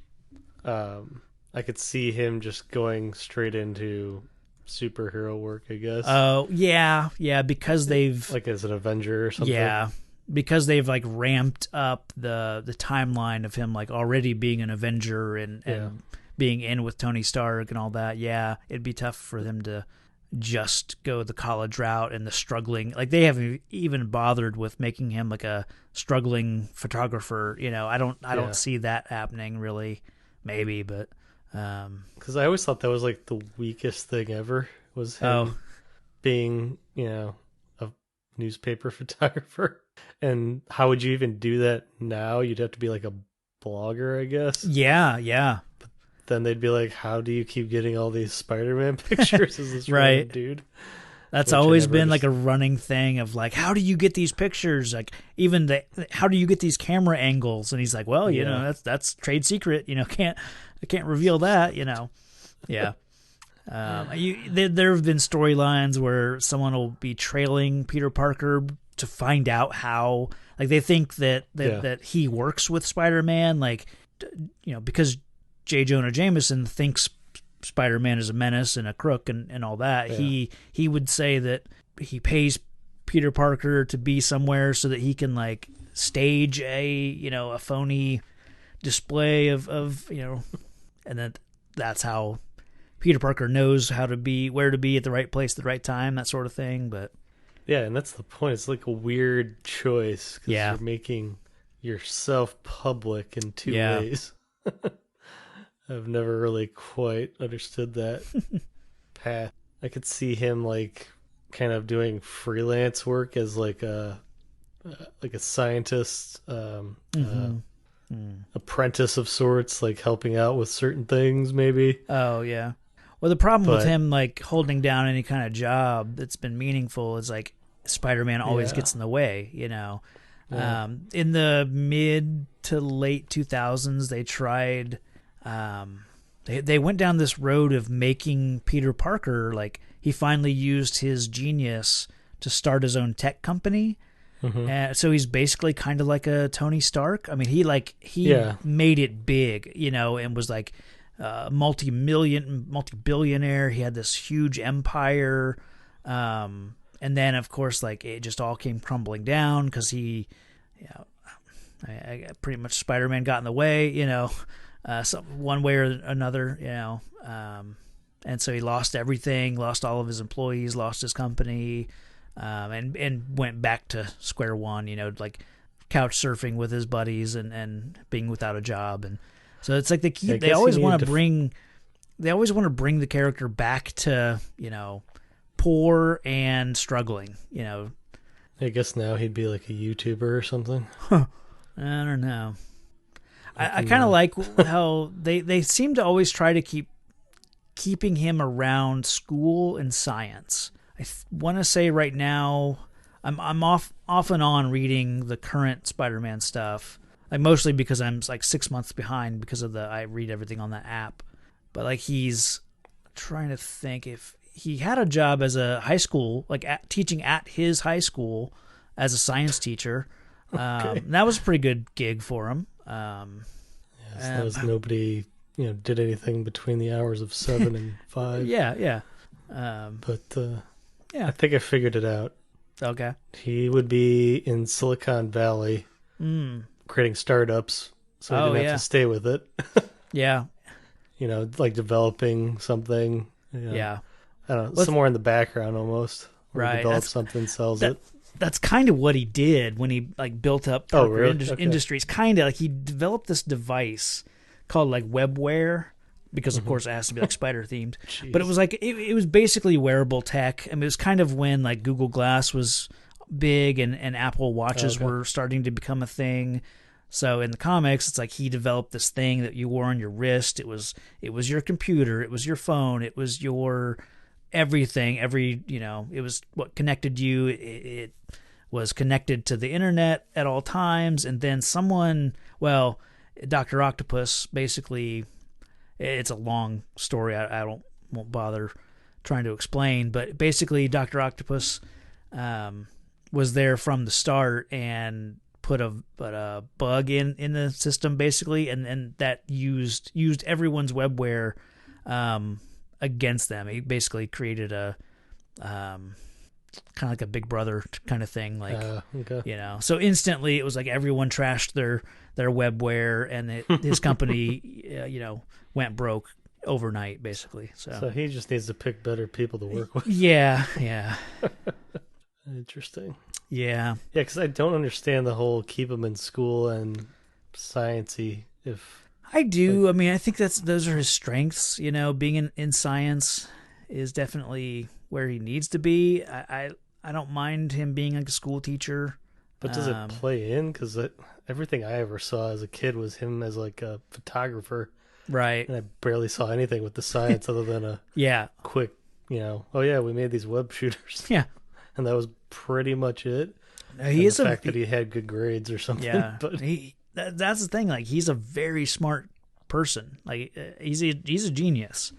I could see him just going straight into superhero work, I guess. Oh, yeah, because they've... Like as an Avenger or something. Yeah, because they've like ramped up the timeline of him like already being an Avenger and being in with Tony Stark and all that. Yeah, it'd be tough for them to just go the college route and the struggling. Like, they haven't even bothered with making him like a struggling photographer. I don't see that happening really. Maybe, but because I always thought that was like the weakest thing ever, was him being a newspaper photographer. And how would you even do that now? You'd have to be like a blogger, I guess. Yeah. But then they'd be like, how do you keep getting all these Spider-Man pictures as this right, random dude? That's always been like a running thing of like, how do you get these pictures? Like, even how do you get these camera angles? And he's like, well, that's trade secret. I can't reveal that. Yeah. There have been storylines where someone will be trailing Peter Parker to find out how, like, they think that he works with Spider-Man, like, because J. Jonah Jameson thinks Spider-Man is a menace and a crook and all that. Yeah. He would say that he pays Peter Parker to be somewhere so that he can like stage a phony display of and that's how Peter Parker knows where to be at the right place at the right time, that sort of thing. But yeah, and that's the point. It's like a weird choice because you're making yourself public in two ways. I've never really quite understood that path. I could see him like kind of doing freelance work as like a scientist, apprentice of sorts, like helping out with certain things maybe. Oh yeah. Well, the problem with But- him like holding down any kind of job that's been meaningful is like Spider-Man always Yeah. gets in the way, you know. Yeah. In the mid to late 2000s, they tried. They went down this road of making Peter Parker like he finally used his genius to start his own tech company. So he's basically kind of like a Tony Stark. I mean, he Yeah. made it big, you know, and was like multi-billionaire. He had this huge empire. And then, of course, like it just all came crumbling down because he, you know, pretty much Spider-Man got in the way, you know, one way or another, you know. And so he lost everything, lost all of his employees, lost his company, and went back to square one, you know, like couch surfing with his buddies and being without a job. And so it's like they always want to bring the character back to, you know, poor and struggling, you know. I guess now he'd be like a YouTuber or something. I don't know. I kind of like how they seem to always try to keeping him around school and science. I want to say right now I'm off and on reading the current Spider-Man stuff, like mostly because I'm like 6 months behind because of I read everything on the app. But like he's trying to think if he had a job as a high school, like teaching at his high school as a science teacher. Okay. That was a pretty good gig for him. That was nobody, you know, did anything between the hours of 7 and 5. Yeah. But yeah. I think I figured it out. Okay. He would be in Silicon Valley creating startups, so he didn't have to stay with it. Yeah. You know, like developing something. You know, Yeah. I don't know, somewhere in the background almost. Where Right. He develops something, sells it. That's kind of what he did when he like built up Oh, Parker really? Okay. Industries. Kind of like he developed this device called like webware because of course it has to be like spider themed. But it was like it was basically wearable tech. I mean, it was kind of when like Google Glass was big and Apple Watches were starting to become a thing. So in the comics, it's like he developed this thing that you wore on your wrist. It was your computer. It was your phone. It was your everything. It was what connected you. It was connected to the internet at all times. And then Dr. Octopus basically, it's a long story. I won't bother trying to explain, but basically Dr. Octopus was there from the start and put a bug in the system basically, and that used everyone's webware against them. He basically created a kind of like a Big Brother kind of thing, like you know. So instantly, it was like everyone trashed their webware, and his company, you know, went broke overnight, basically. So he just needs to pick better people to work with. Yeah. Interesting. Yeah, because I don't understand the whole keep him in school and sciencey. If I do, I mean, I think those are his strengths. You know, being in science is definitely where he needs to be. I don't mind him being like a school teacher. But does it play in? Because everything I ever saw as a kid was him as like a photographer. Right. And I barely saw anything with the science other than a quick, you know, oh yeah, we made these web shooters. Yeah. And that was pretty much it. He is the fact that he had good grades or something. Yeah. But that's the thing. Like, he's a very smart person. Like, he's a genius.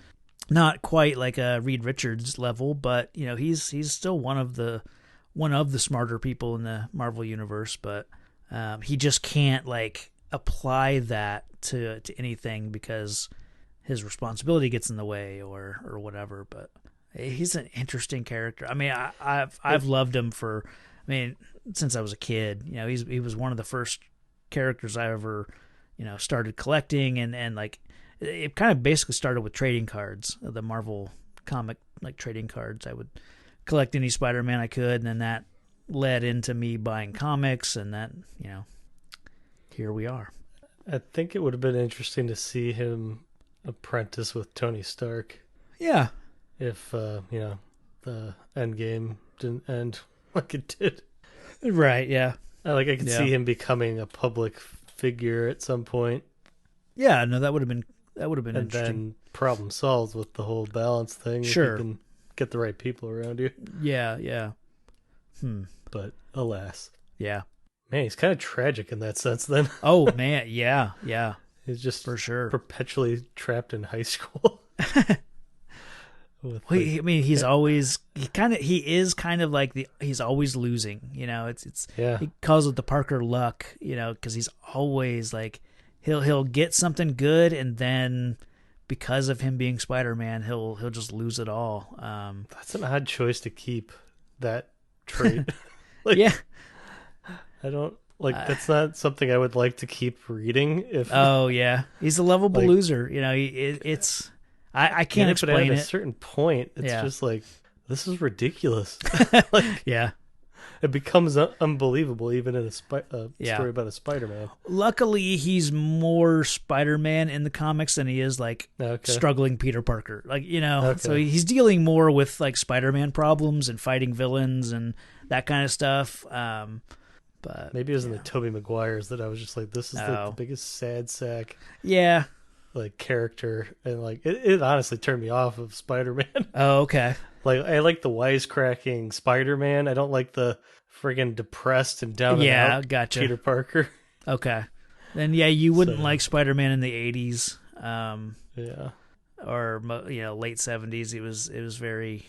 Not quite like a Reed Richards level, but you know, he's still one of the smarter people in the Marvel universe. But he just can't like apply that to anything because his responsibility gets in the way or whatever. But he's an interesting character. I mean, I've loved him since I was a kid. You know, he was one of the first characters I ever, you know, started collecting, and like it kind of basically started with trading cards, the Marvel comic like trading cards. I would collect any Spider-Man I could, and then that led into me buying comics, and that, you know, here we are. I think it would have been interesting to see him apprentice with Tony Stark. Yeah. If, you know, the end game didn't end like it did. Right, yeah. I could see him becoming a public figure at some point. Yeah, no, that would have been That would have been and interesting. then problem solved with the whole balance thing. Sure. If you can get the right people around you. Yeah. But alas. Yeah. Man, he's kind of tragic in that sense then. Oh, man. Yeah. He's just For sure. perpetually trapped in high school. Well, I mean, he is kind of like he's always losing, you know. He calls it the Parker luck, you know, because he's always like he'll get something good, and then because of him being Spider-Man, he'll just lose it all. That's an odd choice to keep that trait. Yeah, I don't that's not something I would like to keep reading. Oh yeah, he's a lovable Like- loser, you know. I can't but at explain a it. certain point, it's just like, this is ridiculous. Yeah. It becomes unbelievable, even in a story about a Spider-Man. Luckily, he's more Spider-Man in the comics than he is like Okay. struggling Peter Parker. Like, you know, Okay. so he's dealing more with like Spider-Man problems and fighting villains and that kind of stuff. But Maybe it was in the Tobey Maguires that I was just like, this is the biggest sad sack yeah. like character, and like it honestly turned me off of Spider-Man. Oh, okay. Like, I like the wisecracking Spider-Man. I don't like the friggin' depressed and down and out gotcha. Peter Parker. Okay. Then yeah, you wouldn't So- like Spider-Man in the 80s. Yeah. Or late 70s. It was very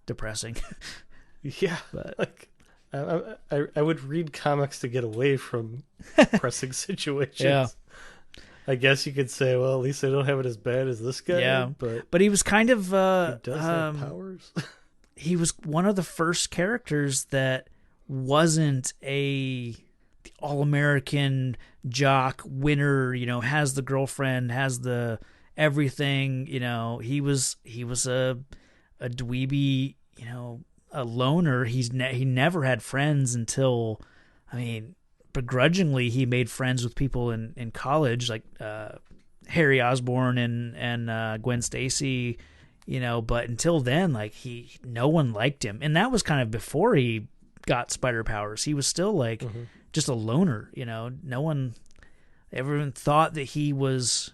depressing. Yeah. But Like, I would read comics to get away from depressing situations. Yeah. I guess you could say, well, at least I don't have it as bad as this guy. Yeah. But he was kind of he does have powers. he was one of the first characters that wasn't a all-American jock winner, you know, has the girlfriend, has the everything, you know. He was a dweeby, you know, a loner. He never had friends until, I mean, begrudgingly he made friends with people in college, like Harry Osborn and Gwen Stacy, you know. But until then, like, no one liked him, and that was kind of before he got spider powers. He was still like just a loner, you know. Everyone thought that he was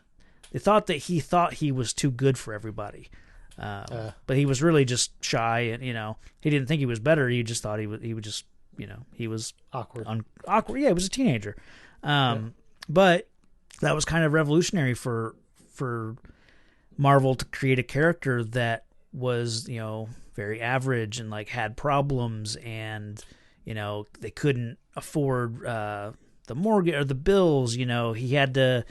too good for everybody. But he was really just shy, and, you know, he didn't think he was better. He just thought he would just, you know, he was Awkward. Awkward. Yeah, he was a teenager. But that was kind of revolutionary for Marvel to create a character that was, you know, very average and like had problems, and, you know, they couldn't afford the mortgage or the bills. You know, he had to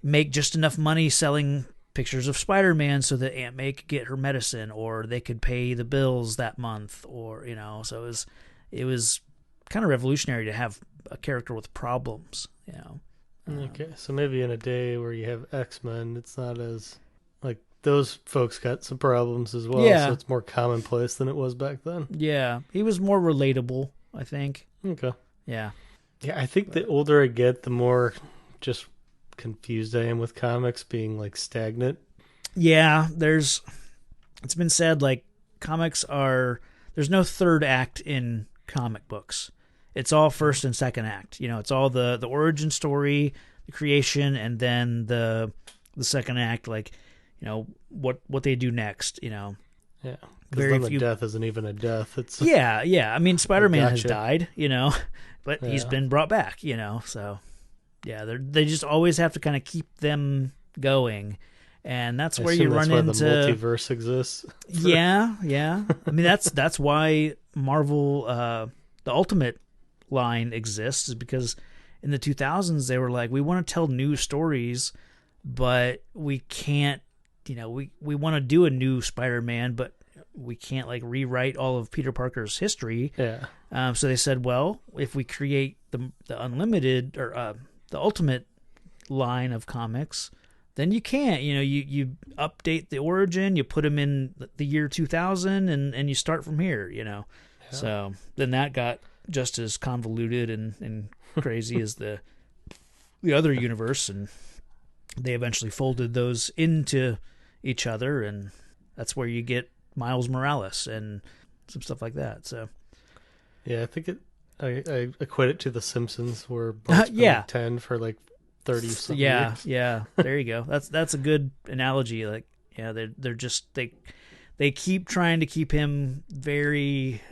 make just enough money selling pictures of Spider-Man so that Aunt May could get her medicine, or they could pay the bills that month, or, you know. So it was kind of revolutionary to have a character with problems, you know. Okay, so maybe in a day where you have X-Men, it's not as, like, those folks got some problems as well, Yeah. so it's more commonplace than it was back then. Yeah, he was more relatable, I think. Okay. Yeah. Yeah, I think the older I get, the more just confused I am with comics being, like, stagnant. Yeah, it's been said, like, there's no third act in comic books. It's all first and second act. You know, it's all the origin story, the creation, and then the second act, like, you know, what they do next, you know. Yeah, because then the death isn't even a death. It's yeah. I mean, Spider-Man has Gotcha. died, you know, but he's been brought back, you know. So, yeah, they just always have to kind of keep them going, and that's where you run into the multiverse exists. Yeah. I mean, that's why Marvel, the Ultimate line exists, is because in the 2000s they were like, we want to tell new stories, but we can't, you know, we want to do a new Spider-Man, but we can't, like, rewrite all of Peter Parker's history. Yeah. So they said, well, if we create the Unlimited or the Ultimate line of comics, then you can't. You know, you update the origin, you put him in the year 2000, and you start from here, you know. Yeah. So then that got just as convoluted and crazy as the other universe, and they eventually folded those into each other, and that's where you get Miles Morales and some stuff like that. So yeah, I think I equate it to The Simpsons, where Bart's been 10 for like 30 something Yeah, years. yeah. There you go. That's a good analogy. Like, yeah, they're just they keep trying to keep him very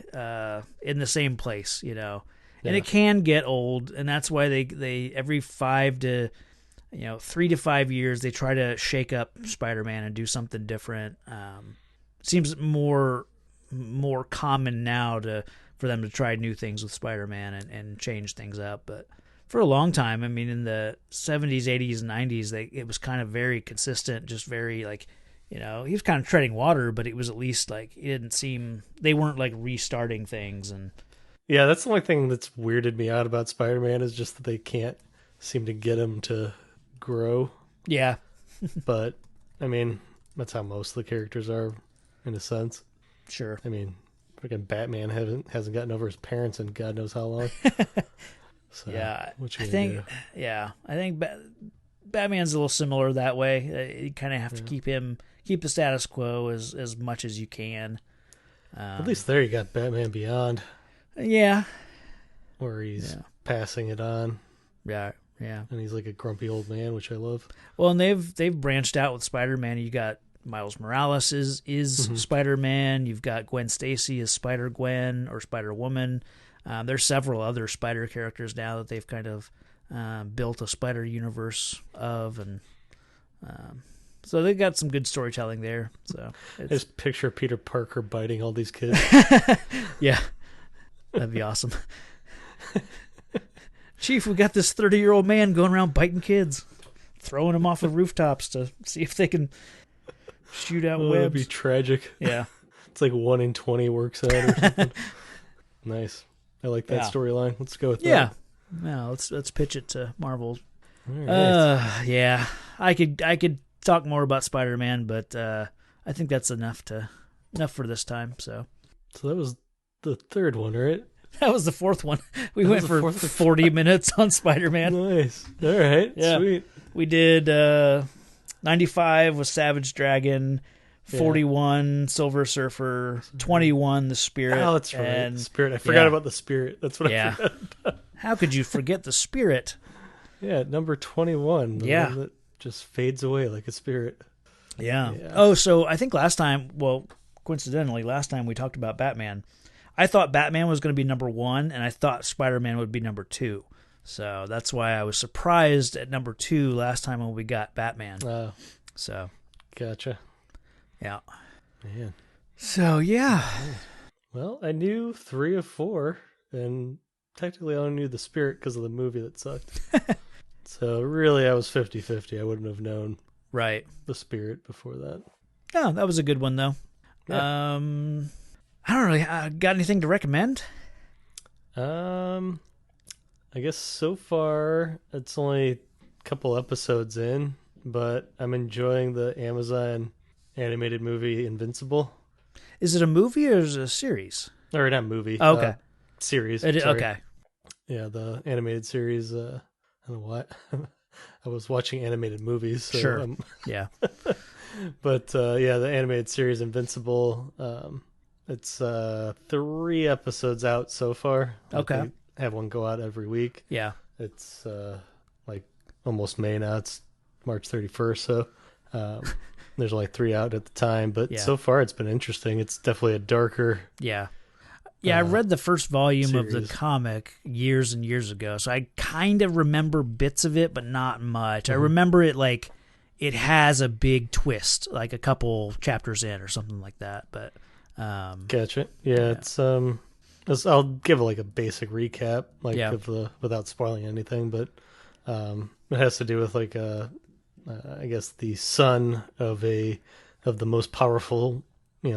in the same place, you know. And Yeah. it can get old, and that's why they every 3 to 5 years they try to shake up Spider-Man and do something different. Seems more common now for them to try new things with Spider-Man and change things up, but for a long time, I mean, in the 70s, 80s, and 90s, it was kind of very consistent, just very like, you know, he was kind of treading water, but it was at least like it didn't seem they weren't like restarting things. And Yeah, that's the only thing that's weirded me out about Spider-Man is just that they can't seem to get him to grow. yeah, But I mean, that's how most of the characters are, in a sense. sure. I mean, freaking Batman hasn't gotten over his parents in God knows how long. So, Yeah, what you I gonna think do? I think Batman's a little similar that way. You kind of have to keep the status quo as much as you can. At least there you got Batman Beyond, Yeah, where he's passing it on, yeah, yeah. and he's like a grumpy old man, which I love. Well, and they've branched out with Spider-Man. You got Miles Morales is Spider-Man. You've got Gwen Stacy as Spider-Gwen or Spider-Woman. There's several other Spider characters now that they've kind of built a Spider universe of, and so they've got some good storytelling there. So I just picture Peter Parker biting all these kids. yeah, that'd be awesome. Chief, we got this 30-year-old man going around biting kids, throwing them off of rooftops to see if they can shoot out webs. That'd be tragic. Yeah. It's like 1 in 20 works out or something. Nice. I like that Yeah. storyline. Let's go with Yeah. that. Yeah, let's pitch it to Marvel. All right. Yeah. I could talk more about Spider-Man, but I think that's enough for this time. So So that was the third one, right? that was the fourth one. We That went was the for fourth? 40 minutes on Spider-Man. Nice. All right. Yeah. Sweet. We did 95 was Savage Dragon, 41 Silver Surfer, 21 The Spirit. Oh, that's right. and Spirit. I forgot about the Spirit. That's what Yeah. I forgot about. How could you forget the Spirit? Yeah, number 21. The Yeah. one that just fades away like a spirit. Yeah. Yeah. Oh, so I think coincidentally, last time we talked about Batman, I thought Batman was going to be number 1, and I thought Spider-Man would be number 2. So that's why I was surprised at number 2 last time when we got Batman. Oh, So, gotcha. yeah. Man. So, yeah. Well, I knew 3 of 4, and technically I only knew the Spirit because of the movie that sucked. So really, I was 50-50. I wouldn't have known Right. the Spirit before that. Yeah, that was a good one, though. Yeah. I don't really got anything to recommend. I guess so far it's only a couple episodes in, but I'm enjoying the Amazon animated movie Invincible. Is it a movie or is it a series? Or not movie. Oh, okay. Series. Sorry. sorry. Yeah, the animated series. I don't know what. I was watching animated movies. So, Sure. Yeah. But yeah, the animated series Invincible. It's 3 episodes out so far. Okay. They have one go out every week. Yeah. It's like almost May now. It's March 31st. So there's only 3 out at the time. But so far it's been interesting. It's definitely a darker. Yeah. Yeah, I read the first volume of the series. comic years and years ago, so I kind of remember bits of it, but not much. I remember it like it has a big twist, like a couple chapters in or something like that. But Gotcha. Yeah, it's I'll give like a basic recap, like of the without spoiling anything, but it has to do with like I guess the son of the most powerful,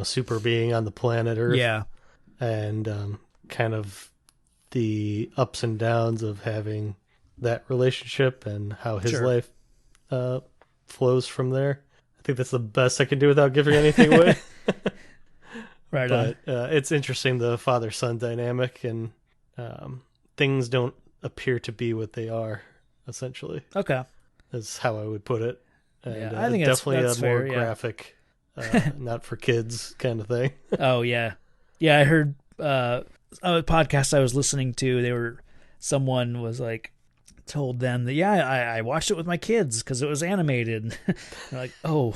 super being on the planet Earth. yeah, And kind of the ups and downs of having that relationship and how his life flows from there. I think that's the best I can do without giving anything away. right on. But it's interesting, the father-son dynamic, and things don't appear to be what they are, essentially, Okay. is how I would put it. And Yeah, I think definitely that's a more fair, yeah. graphic, not for kids kind of thing. Oh yeah, yeah. I heard a podcast I was listening to. Someone was like told them that, yeah, I watched it with my kids because it was animated. They're like, oh,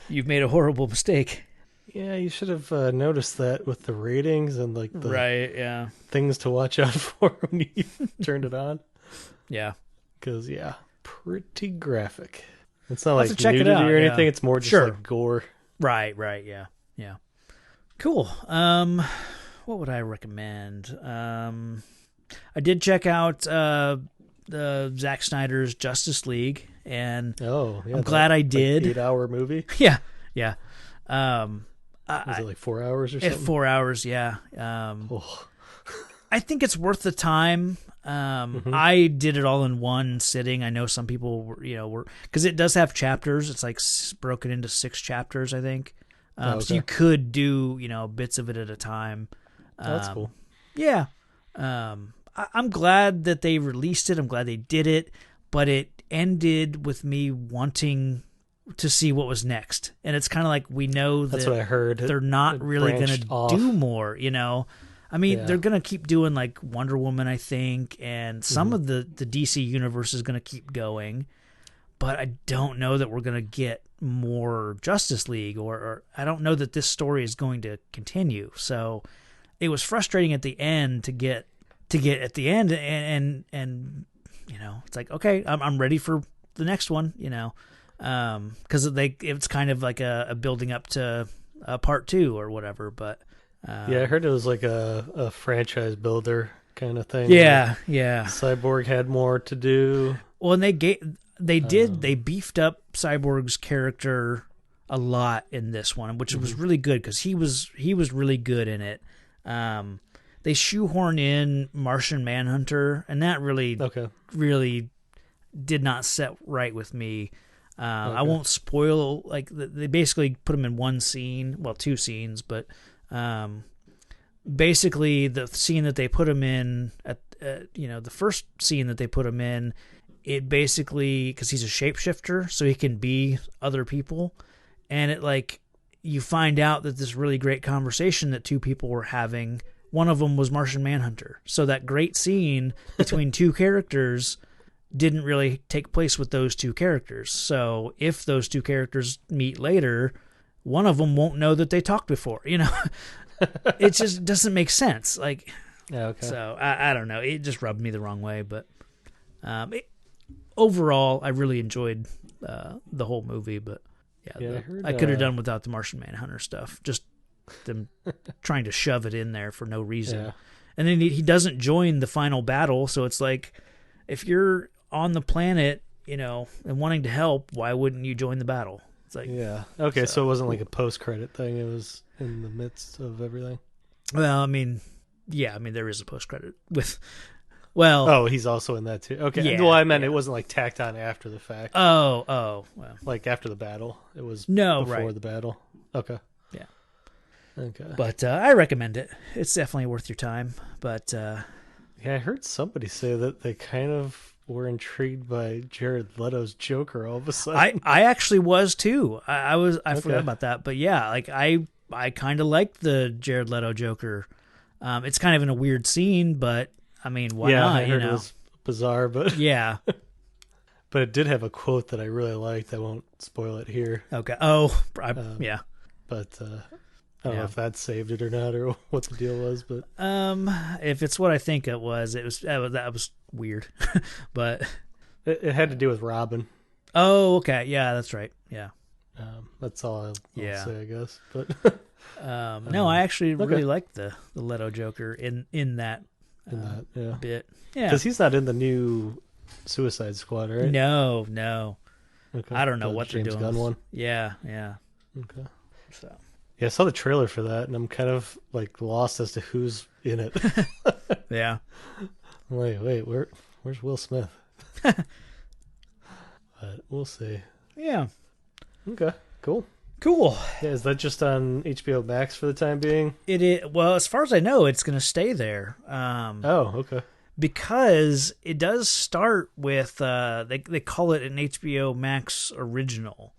you've made a horrible mistake. Yeah, you should have noticed that with the ratings and like the Right, yeah. things to watch out for when you turned it on. Yeah. Because, yeah, pretty graphic. It's not I'll have like to check it nudity out, or yeah. anything. It's more just Sure. like gore. Right, yeah. Cool. What would I recommend? I did check out the Zack Snyder's Justice League, and Oh, yeah. I'm glad I did. 8-hour movie. Yeah. Was it like 4 hours or At something? 4 hours, yeah. Oh. I think it's worth the time. I did it all in one sitting. I know some people were because it does have chapters. It's like broken into 6 chapters, I think. Okay. So you could do, bits of it at a time. That's cool. Yeah. I'm glad that they released it. I'm glad they did it, but it ended with me wanting to see what was next. And it's kind of like, we know That's that what I heard. they're not really going branched to off. do more, I mean, Yeah. they're going to keep doing like Wonder Woman, I think, and some of the DC universe is going to keep going, but I don't know that we're going to get more Justice League, or I don't know that this story is going to continue. So it was frustrating at the end to get at the end, and it's like, okay, I'm ready for the next one, because it's kind of like a building up to part 2 or whatever, but. Yeah, I heard it was like a franchise builder kind of thing. Yeah, Like yeah. Cyborg had more to do. Well, and they beefed up Cyborg's character a lot in this one, which was really good because he was really good in it. They shoehorn in Martian Manhunter, and that really did not set right with me. I won't spoil, like, they basically put him in one scene, well, 2 scenes, but basically the scene that they put him in the first scene that they put him in, it basically, because he's a shapeshifter, so he can be other people, and it, like, you find out that this really great conversation that 2 people were having, one of them was Martian Manhunter. So that great scene between 2 characters didn't really take place with those 2 characters. So if those 2 characters meet later, one of them won't know that they talked before, It just doesn't make sense. Like, Yeah, okay. so I don't know. It just rubbed me the wrong way, but overall, I really enjoyed the whole movie. But I could have done without the Martian Manhunter stuff. Just them trying to shove it in there for no reason. Yeah. And then he doesn't join the final battle, so it's like, if you're on the planet, and wanting to help, why wouldn't you join the battle? It's like, Yeah. Okay, so it wasn't like a post-credit thing. It was in the midst of everything. well, I mean, there is a post credit with, well, Oh, he's also in that too. Okay. Yeah, Well, I meant yeah. it wasn't like tacked on after the fact. well, Like after the battle. It was No, before right. the battle. Okay. Yeah. Okay. but I recommend it. It's definitely worth your time. But Yeah, I heard somebody say that they kind of were intrigued by Jared Leto's Joker all of a sudden. I actually was too. I Okay. forgot about that. But yeah, like I kind of liked the Jared Leto Joker. It's kind of in a weird scene, but I mean, why yeah, not? I heard it was bizarre, but Yeah. but it did have a quote that I really liked. I won't spoil it here, Okay. Oh, yeah. but I don't know Yeah. if that saved it or not, or what the deal was. But If it's what I think it was that was weird. But it had to do with Robin. oh, okay. Yeah, that's right. Yeah. That's all I'll Yeah. say, I guess. But No, I actually okay. really liked the Leto Joker in that in that, yeah, bit. Yeah. because he's not in the new Suicide Squad, right? No. Okay. I don't know The what they're James doing. Gunn one. Yeah. Okay. So Yeah, I saw the trailer for that, and I'm kind of like lost as to who's in it. yeah. Wait, where's Will Smith? But we'll see. Yeah. Okay, cool. Cool. Yeah, is that just on HBO Max for the time being? It is, well, as far as I know, it's going to stay there. Oh, okay. Because it does start with they call it an HBO Max original.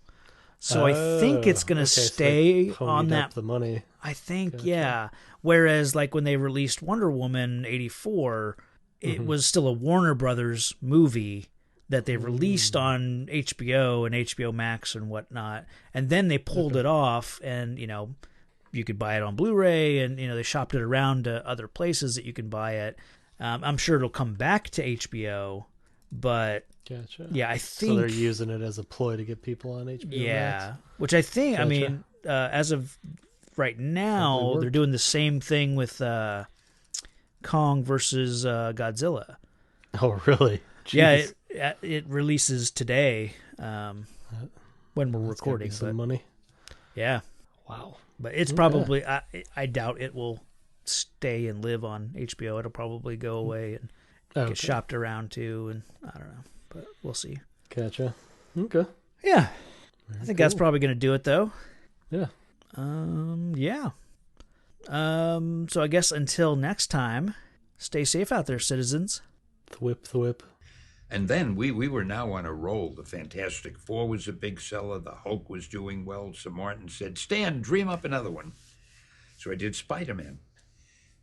So I think it's going to stay so on ponied that. up the money. I think, Gotcha. yeah. Whereas, like, when they released Wonder Woman 84, it was still a Warner Brothers movie that they released on HBO and HBO Max and whatnot, and then they pulled it off, and you could buy it on Blu-ray, and they shopped it around to other places that you can buy it. I'm sure it'll come back to HBO, but gotcha. Yeah, I think so. They're using it as a ploy to get people on HBO Max. Which I think, Gotcha. I mean, as of right now, they're doing the same thing with Kong versus Godzilla. Oh, really? Jeez. Yeah, it releases today when we're recording. Some money. Yeah. Wow. But it's probably, I doubt it will stay and live on HBO. It'll probably go away and get shopped around too, and I don't know, but we'll see. Gotcha. Okay. Yeah. I think that's probably going to do it, though. Yeah. Yeah. So I guess until next time, stay safe out there, citizens. Thwip, thwip. And then we were now on a roll. The Fantastic Four was a big seller. The Hulk was doing well. So Martin said, Stan, dream up another one. So I did Spider-Man.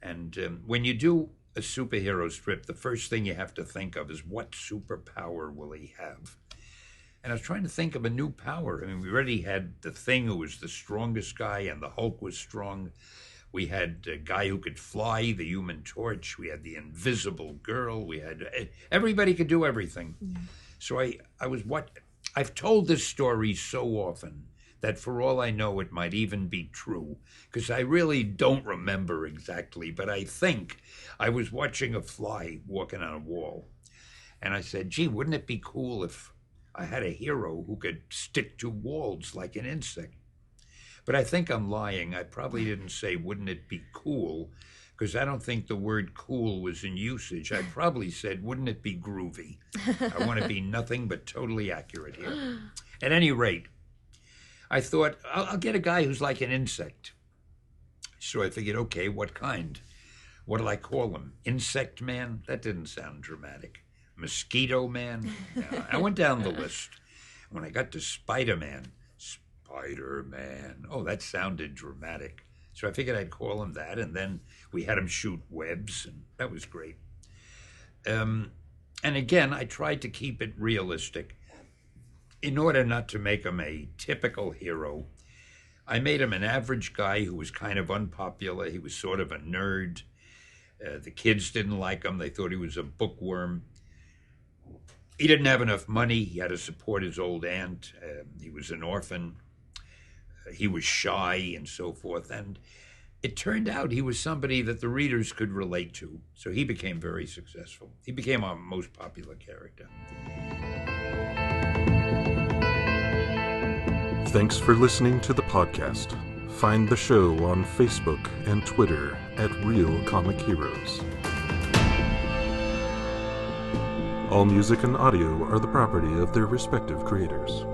And when you do a superhero strip, the first thing you have to think of is what superpower will he have? And I was trying to think of a new power. I mean, we already had the Thing, who was the strongest guy, and the Hulk was strong. We had a guy who could fly, the Human Torch. We had the Invisible Girl. We had everybody could do everything. So I've told this story so often that for all I know, it might even be true, because I really don't remember exactly, but I think I was watching a fly walking on a wall, and I said, gee, wouldn't it be cool if I had a hero who could stick to walls like an insect? But I think I'm lying. I probably didn't say, wouldn't it be cool? Because I don't think the word cool was in usage. I probably said, wouldn't it be groovy? I want to be nothing but totally accurate here. At any rate, I thought, I'll get a guy who's like an insect. So I figured, okay, what kind? What'll I call him? Insect Man? That didn't sound dramatic. Mosquito Man? Yeah, I went down the list. When I got to Spider-Man, oh, that sounded dramatic. So I figured I'd call him that, and then we had him shoot webs, and that was great. And again, I tried to keep it realistic. In order not to make him a typical hero, I made him an average guy who was kind of unpopular. He was sort of a nerd. The kids didn't like him. They thought he was a bookworm. He didn't have enough money. He had to support his old aunt. He was an orphan. He was shy and so forth. And it turned out he was somebody that the readers could relate to. So he became very successful. He became our most popular character. Thanks for listening to the podcast. Find the show on Facebook and Twitter at Real Comic Heroes. All music and audio are the property of their respective creators.